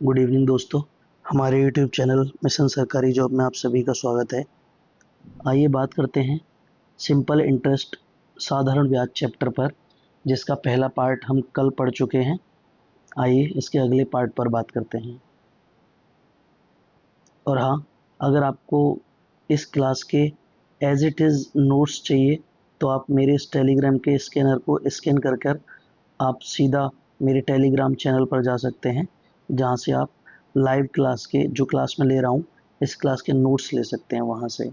Good evening दोस्तों। हमारे YouTube channel mission सरकारी जॉब में आप सभी का स्वागत है। आइए बात करते हैं सिंपल इंटरेस्ट साधारण ब्याज चैप्टर पर, जिसका पहला पार्ट हम कल पढ़ चुके हैं। आइए इसके अगले पार्ट पर बात करते हैं। और हाँ, अगर आपको इस क्लास के एज इट इज़ नोट्स चाहिए तो आप मेरे इस टेलीग्राम के स्कैनर को स्कैन कर आप सीधा मेरे टेलीग्राम चैनल पर जा सकते हैं, जहाँ से आप लाइव क्लास के जो क्लास में ले रहा हूँ इस क्लास के नोट्स ले सकते हैं वहाँ से।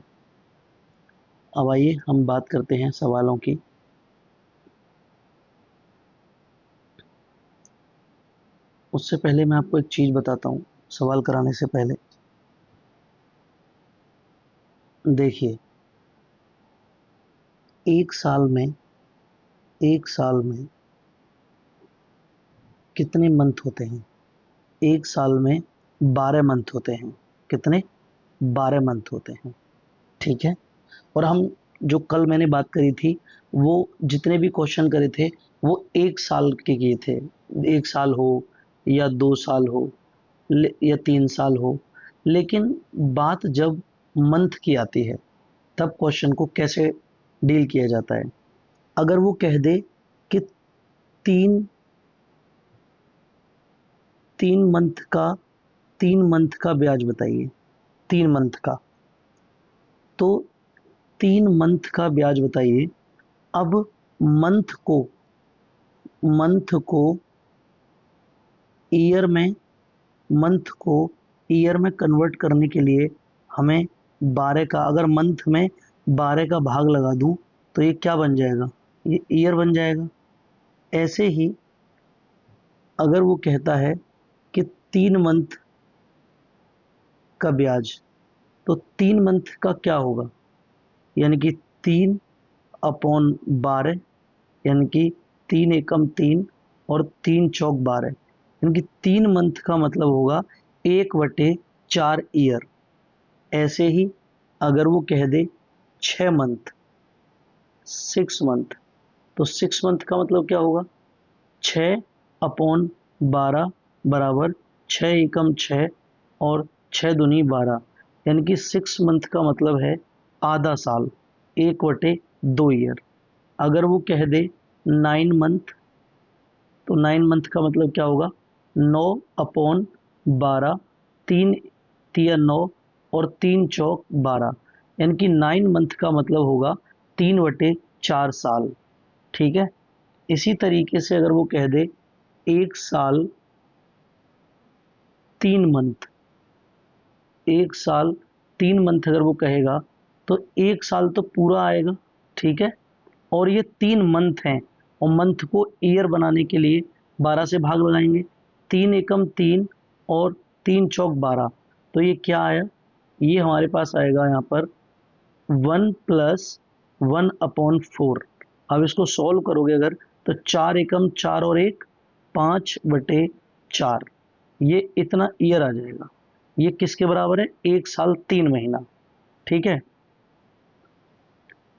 अब आइए हम बात करते हैं सवालों की। उससे पहले मैं आपको एक चीज़ बताता हूँ सवाल कराने से पहले। देखिए, एक साल में एक साल में कितने मंथ होते हैं? एक साल में 12 मंथ होते हैं। कितने? 12 मंथ होते हैं। ठीक है। और हम जो कल मैंने बात करी थी, वो जितने भी क्वेश्चन करे थे वो एक साल के किए थे। एक साल हो या 2 साल हो या 3 साल हो, लेकिन बात जब मंथ की आती है तब क्वेश्चन को कैसे डील किया जाता है। अगर वो कह दे कि तीन तीन मंथ का 3 मंथ का ब्याज बताइए, 3 मंथ का, तो 3 मंथ का ब्याज बताइए। अब मंथ को मंथ को ईयर में मंथ को ईयर में कन्वर्ट करने के लिए हमें 12 का, अगर मंथ में 12 का भाग लगा दूं तो ये क्या बन जाएगा? ये ईयर बन जाएगा। ऐसे ही अगर वो कहता है कि 3 मंथ का ब्याज, तो 3 मंथ का क्या होगा? यानी कि 3/12, यानी कि 3 एकम 3 और 3 चौक 12, यानी कि 3 मंथ का मतलब होगा 1/4 ईयर। ऐसे ही अगर वो कह दे 6 मंथ, 6 मंथ, तो 6 मंथ का मतलब क्या होगा? 6/12 बराबर 6 एकम 6 और 6 दूनी 12, यानी कि 6 मंथ का मतलब है आधा साल, 1/2 ईयर। अगर वो कह दे 9 मंथ, तो 9 मंथ का मतलब क्या होगा? 9/12, 3 तिया 9 और 3 चौक 12, यानी कि 9 मंथ का मतलब होगा 3/4 साल। ठीक है। इसी तरीके से अगर वो कह दे एक साल 3 मंथ, एक साल 3 मंथ अगर वो कहेगा तो एक साल तो पूरा आएगा। ठीक है। और ये 3 मंथ हैं, और मंथ को ईयर बनाने के लिए 12 से भाग लगाएंगे। 3 एकम 3 और 3 चौक 12, तो ये क्या आया? ये हमारे पास आएगा यहाँ पर 1+1/4। अब इसको सॉल्व करोगे अगर, तो 4 एकम 4 और 1 5/4, ये इतना ईयर आ जाएगा। ये किसके बराबर है? 1 साल 3 महीना। ठीक है।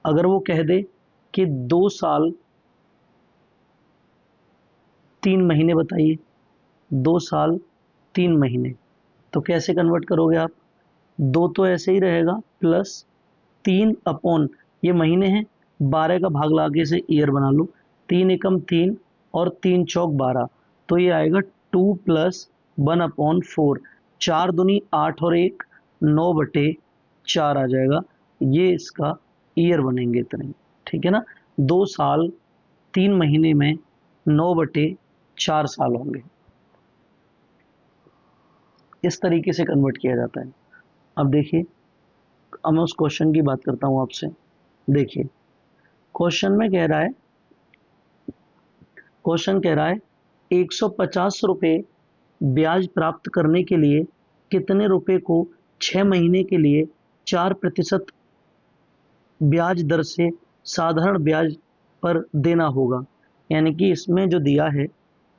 अगर वो कह दे कि 2 साल 3 महीने बताइए, 2 साल 3 महीने, तो कैसे कन्वर्ट करोगे आप? दो तो ऐसे ही रहेगा, प्लस 3 ये महीने हैं, 12 का भाग लाके से ईयर बना लो। 3 एकम 3 और 3 चौक 12, तो ये आएगा 2+1/4। 4 दूनी 8 और 1 9/4 आ जाएगा। ये इसका ईयर बनेंगे इतने। ठीक है ना। 2 साल 3 महीने में 9/4 साल होंगे। इस तरीके से कन्वर्ट किया जाता है। अब देखिए, अब मैं उस क्वेश्चन की बात करता हूँ आपसे। देखिए, क्वेश्चन में कह रहा है क्वेश्चन कह रहा है 150 रुपये ब्याज प्राप्त करने के लिए कितने रुपए को 6 महीने के लिए 4% ब्याज दर से साधारण ब्याज पर देना होगा। यानी कि इसमें जो दिया है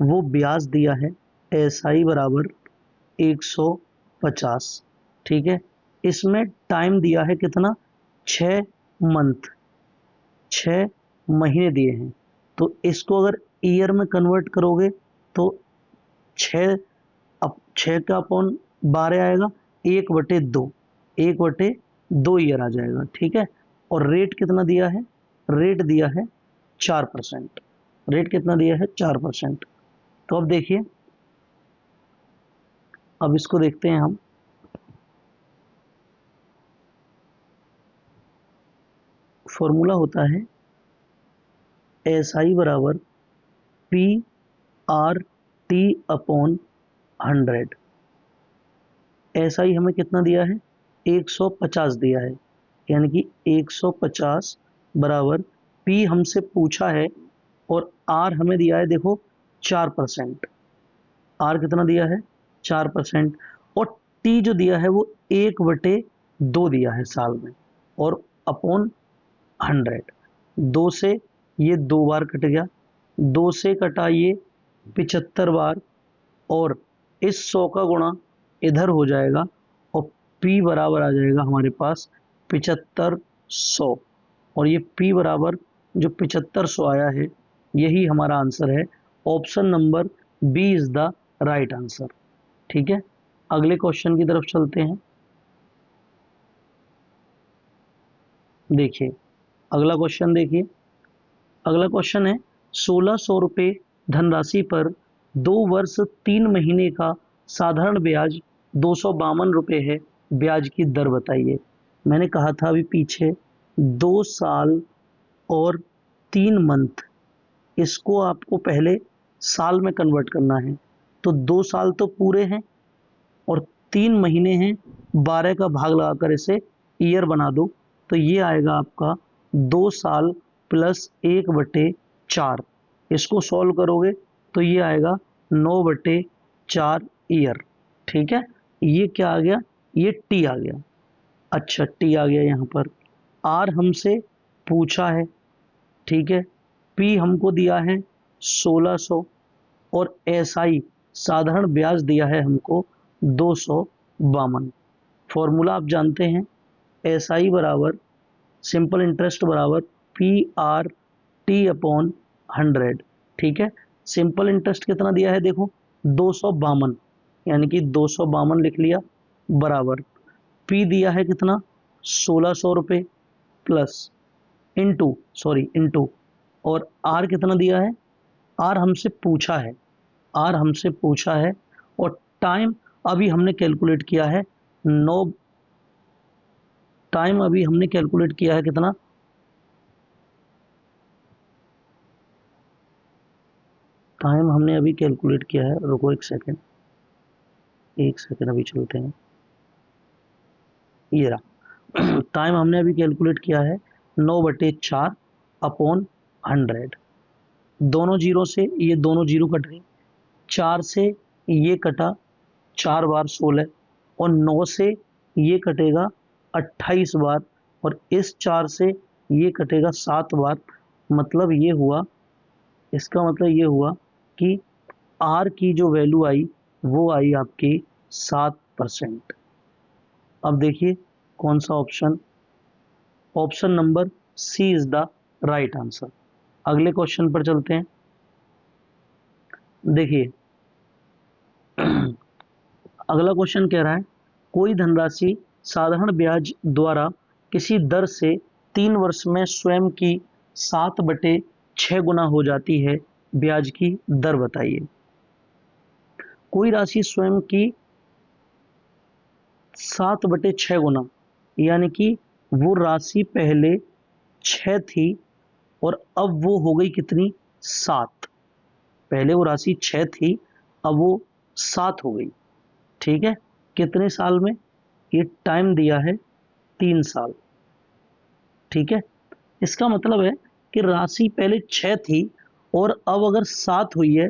वो ब्याज दिया है SI बराबर 150। ठीक है। इसमें टाइम दिया है कितना? 6 मंथ, 6 महीने दिए हैं। तो इसको अगर ईयर में कन्वर्ट करोगे तो 6 अब 6 का अपॉन 12 आएगा 1/2, 1/2 ईयर आ जाएगा, ठीक है। और रेट कितना दिया है, रेट दिया है 4%, रेट कितना दिया है 4%। तो अब देखिए, अब इसको देखते हैं हम। फॉर्मूला होता है SI बराबर PR/T/100। SI हमें कितना दिया है, 150 दिया है, यानी कि 150 बराबर P हमसे पूछा है और R हमें दिया है, देखो 4%। R कितना दिया है 4%, और T जो दिया है वो 1/2 दिया है साल में, और अपॉन 100। 2 से ये 2 बार कट गया, 2 से कटा ये 75 बार, और इस 100 का गुणा इधर हो जाएगा, और P बराबर आ जाएगा हमारे पास 7500। और ये P बराबर जो 7500 आया है, यही हमारा आंसर है। Option number B is the right answer, ठीक है। अगले क्वेश्चन की तरफ चलते हैं। देखिए अगला क्वेश्चन, देखिए अगला क्वेश्चन है 1600 रुपये धनराशि पर 2 वर्ष 3 महीने का साधारण ब्याज 252 रुपये है, ब्याज की दर बताइए। मैंने कहा था अभी पीछे 2 साल और 3 मंथ, इसको आपको पहले साल में कन्वर्ट करना है। तो 2 साल तो पूरे हैं और 3 महीने हैं, 12 का भाग लगाकर इसे ईयर बना दो, तो ये आएगा आपका 2 साल प्लस 1/4। इसको सॉल्व करोगे तो ये आएगा 9/4 ईयर, ठीक है। ये क्या आ गया, ये टी आ गया। अच्छा टी आ गया यहाँ पर। आर हमसे पूछा है, ठीक है। पी हमको दिया है 1600, और SI साधारण ब्याज दिया है हमको 252। फॉर्मूला आप जानते हैं, SI बराबर सिंपल इंटरेस्ट बराबर PR/T/100, ठीक है। सिंपल इंटरेस्ट कितना दिया है, देखो 252, यानी कि 252 लिख लिया, बराबर P दिया है कितना 1600 रुपये, प्लस इंटू, और R कितना दिया है, R हमसे पूछा है, R हमसे पूछा है, और टाइम अभी हमने कैलकुलेट किया है 9, टाइम अभी हमने कैलकुलेट किया है कितना, टाइम हमने अभी कैलकुलेट किया है, रुको एक सेकेंड, एक सेकेंड अभी चलते हैं। ये रहा टाइम हमने अभी कैलकुलेट किया है 9/4 अपॉन 100। दोनों जीरो से ये दोनों जीरो कट गई, 4 से ये कटा 4 बार 16, और 9 से ये कटेगा 28 बार, और इस 4 से ये कटेगा 7 बार। मतलब ये हुआ, इसका मतलब ये हुआ कि आर की जो वैल्यू आई वो आई आपकी 7%। अब देखिए कौन सा option, option number C is the right answer. अगले क्वेश्चन पर चलते हैं। देखिए अगला क्वेश्चन कह रहा है कोई धनराशि साधारण ब्याज द्वारा किसी दर से 3 वर्ष में स्वयं की 7/6 गुना हो जाती है, ब्याज की दर बताइए। कोई राशि स्वयं की 7/6 गुना, यानी कि वो राशि पहले 6 थी और अब वो हो गई कितनी, 7। पहले वो राशि 6 थी, अब वो 7 हो गई, ठीक है। कितने साल में, ये टाइम दिया है 3 साल, ठीक है। इसका मतलब है कि राशि पहले 6 थी और अब अगर 7 हुई है,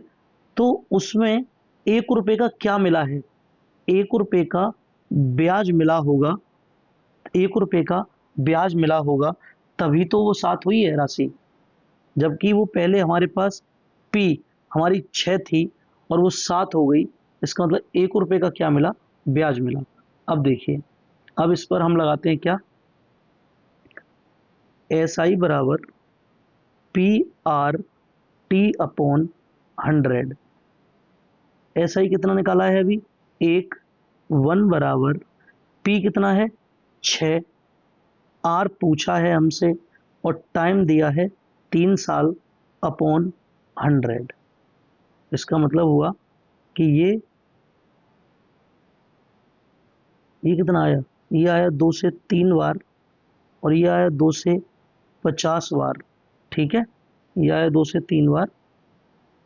तो उसमें 1 रुपये का क्या मिला है, 1 रुपये का ब्याज मिला होगा, 1 रुपये का ब्याज मिला होगा, तभी तो वो 7 हुई है राशि। जबकि वो पहले हमारे पास पी हमारी 6 थी और वो 7 हो गई, इसका मतलब 1 रुपये का क्या मिला, ब्याज मिला। अब देखिए, अब इस पर हम लगाते हैं क्या, SI बराबर PR/T/100। एस आई कितना निकाला है अभी, 1, 1 बराबर पी कितना है 6, आर पूछा है हमसे और टाइम दिया है 3 साल अपॉन 100। इसका मतलब हुआ कि ये कितना आया, ये आया 2 से 3 बार और ये आया 2 से 50 बार। ठीक है, ये आया 2 से 3 बार,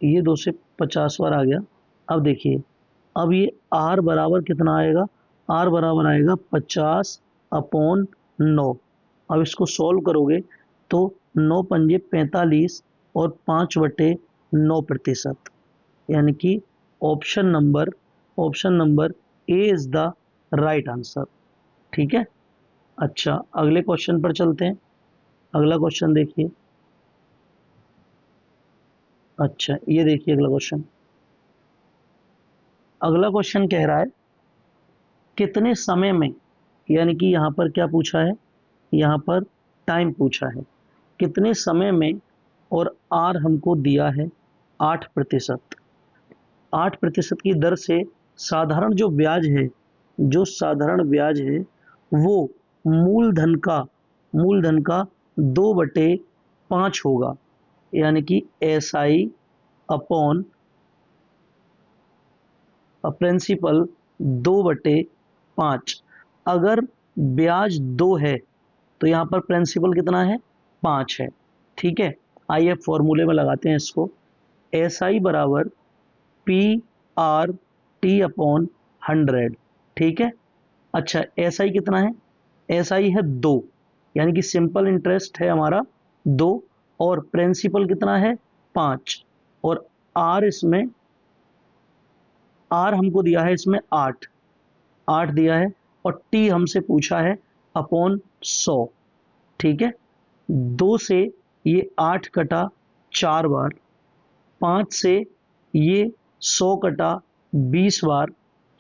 ये 2 से 50 बार आ गया। अब देखिए, अब ये आर बराबर कितना आएगा, आर बराबर आएगा 50 अपॉन 9। अब इसको सॉल्व करोगे तो 9 पंजे 45 और 5/9%, यानी कि option number A is the right answer. ठीक है, अच्छा अगले क्वेश्चन पर चलते हैं। अगला क्वेश्चन देखिए। अच्छा ये देखिए अगला क्वेश्चन। अगला क्वेश्चन कह रहा है कितने समय में, यानी कि यहाँ पर क्या पूछा है, यहाँ पर टाइम पूछा है, कितने समय में, और आर हमको दिया है 8%। 8% की दर से साधारण जो ब्याज है, जो साधारण ब्याज है वो मूलधन का 2/5 होगा, यानी कि एस आई अपॉन प्रिंसिपल 2/5। अगर ब्याज 2 है तो यहाँ पर प्रिंसिपल कितना है 5 है। ठीक है, आइए फॉर्मूले में लगाते हैं इसको। एस आई बराबर पी आर टी अपॉन 100। ठीक है, अच्छा एस आई कितना है, एस आई है 2, यानी कि सिंपल इंटरेस्ट है हमारा 2, और प्रिंसिपल कितना है 5, और आर इसमें, आर हमको दिया है इसमें 8 दिया है, और टी हमसे पूछा है अपॉन 100। ठीक है, 2 से ये 8 कटा 4 बार, 5 से ये 100 कटा 20 बार,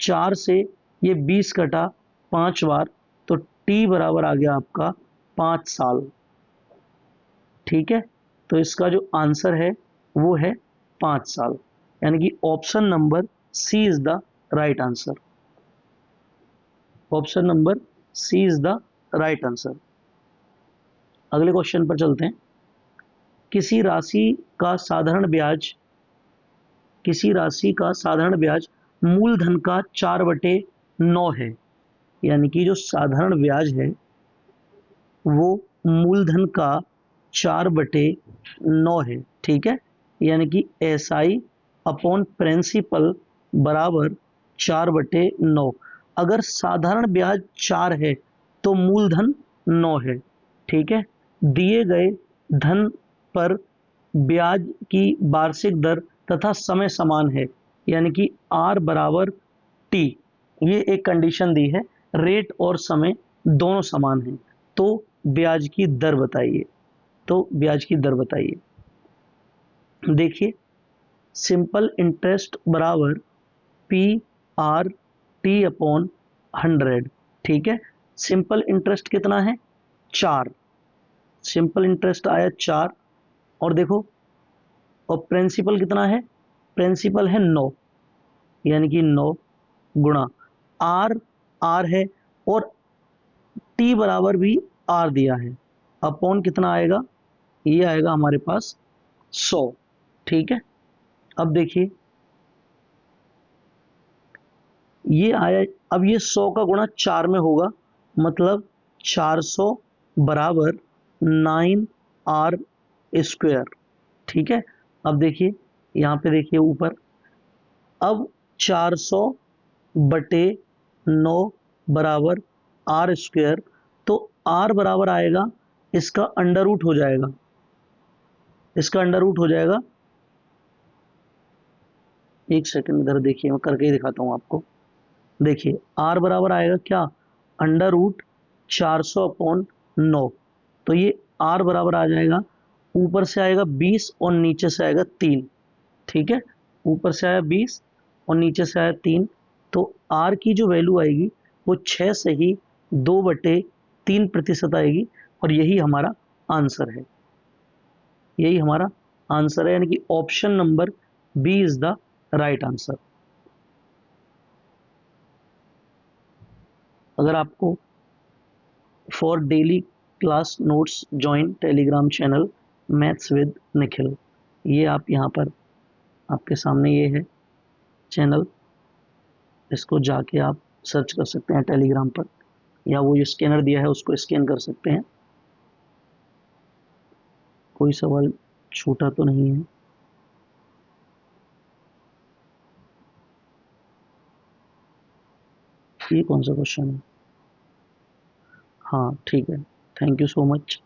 4 से ये 20 कटा 5 बार, तो टी बराबर आ गया आपका 5 साल। ठीक है, तो इसका जो आंसर है वो है 5 साल, यानी कि option number C is the right answer. Option number C is the right answer. अगले क्वेश्चन पर चलते हैं। किसी राशि का साधारण ब्याज, किसी राशि का साधारण ब्याज मूलधन का 4/9 है, यानी कि जो साधारण ब्याज है वो मूलधन का 4/9 है। ठीक है, यानी कि एस आई अपॉन प्रिंसिपल बराबर 4/9। अगर साधारण ब्याज 4 है तो मूलधन 9 है। ठीक है, दिए गए धन पर ब्याज की वार्षिक दर तथा समय समान है, यानी कि आर बराबर टी, ये एक कंडीशन दी है, रेट और समय दोनों समान हैं, तो ब्याज की दर बताइए। तो ब्याज की दर बताइए। देखिए, सिंपल इंटरेस्ट बराबर पी आर टी अपॉन 100। ठीक है, सिंपल इंटरेस्ट कितना है 4, सिंपल इंटरेस्ट आया 4, और देखो, और प्रिंसिपल कितना है, प्रिंसिपल है 9, यानी कि 9 गुणा आर, आर है, और टी बराबर भी आर दिया है, अपॉन कितना आएगा, ये आएगा हमारे पास 100। ठीक है, अब देखिए ये आया, अब ये 100 का गुणा 4 में होगा, मतलब 400 बराबर 9r²। ठीक है, अब देखिए यहाँ पे देखिए ऊपर, अब 400/9 बराबर r², तो r बराबर आएगा, इसका अंडर रूट हो जाएगा, इसका अंडर रूट हो जाएगा, एक सेकंड इधर देखिए, मैं करके ही दिखाता हूँ आपको। देखिए r बराबर आएगा क्या, अंडर रूट 400/9, तो ये r बराबर आ जाएगा, ऊपर से आएगा 20 और नीचे से आएगा 3। ठीक है, ऊपर से आया 20 और नीचे से आया 3, तो r की जो वैल्यू आएगी वो 6 से ही 2/3% आएगी, और यही हमारा आंसर है, यही हमारा आंसर है, यानी कि option number B is the right answer. अगर आपको for daily class notes join Telegram channel maths with Nikhil, ये आप यहाँ पर आपके सामने ये है चैनल, इसको जाके आप सर्च कर सकते हैं टेलीग्राम पर, या वो जो स्कैनर दिया है उसको स्कैन कर सकते हैं। कोई सवाल छूटा तो नहीं है? ये कौन सा क्वेश्चन है? हाँ ठीक है, थैंक यू सो मच।